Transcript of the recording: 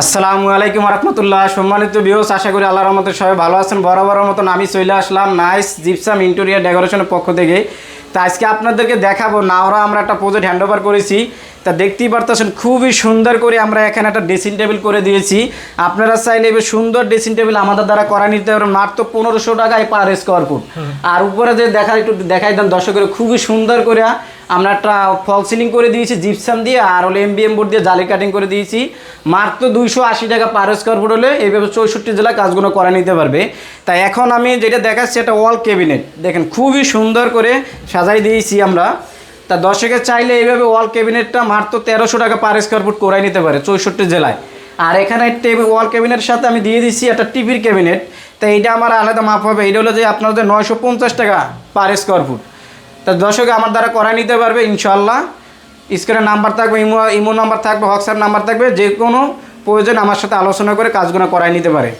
আসসালামু আলাইকুম রহমতুল্লাহ। সম্মানিত ভিউয়ার্স, আশা করি আল্লাহর রহমতে সবাই ভালো আছেন। বরাবরের মতন আমি চলে আসলাম নাইস জিপসাম ইন্টেরিয়র ডেকোরেশনের পক্ষ থেকে। তা আজকে আপনাদেরকে দেখাবো নাওরা আমরা একটা প্রজেক্ট হ্যান্ডওভার করেছি। তা দেখতেই পারতেছেন খুবই সুন্দর করে আমরা এখানে একটা ড্রেসিং টেবিল করে দিয়েছি। আপনারা চাইলে এবার সুন্দর ড্রেসিং টেবিল আমাদের দ্বারা করা নিতে পারেন মাত্র 1500 টাকায় পার স্কোয়ার ফুট। আর উপরে যে একটু দেখাই দেন দর্শকের, খুবই সুন্দর করে আমরা একটা ফল সিলিং করে দিয়েছি জিপসাম দিয়ে, আর হলো এমবিএম বোর্ড দিয়ে জালি কাটিং করে দিয়েছি। মাত্র 280 টাকা পার স্কোয়ার ফুট হলে এইভাবে 64 জেলায় কাজগুলো করে নিতে পারবে। তাই এখন আমি যেটা দেখাচ্ছি এটা ওয়াল ক্যাবিনেট, দেখেন খুবই সুন্দর করে সাজাই দিয়েছি আমরা। তা দর্শকের চাইলে এইভাবে ওয়াল ক্যাবিনেটটা মাত্র 1300 টাকা পার স্কোয়ার ফুট করে নিতে পারে 64 জেলায়। আর এখানে ওয়াল ক্যাবিনেটের সাথে আমি দিয়ে দিচ্ছি একটা টিভির ক্যাবিনেট। তাই এইটা আমার আলাদা মাপ হবে, এটা হলো যে আপনাদের 950 টাকা পার স্কোয়ার ফুট। তা দর্শক আমার দ্বারা করা নিতে পারবে ইনশাল্লাহ। স্ক্রিনে নাম্বার থাকবে, ইমো নাম্বার থাকবে, হোয়াটসঅ্যাপ নাম্বার থাকবে, যে কোনো প্রয়োজন আমার সাথে আলোচনা করে কাজগুলো করাই নিতে পারে।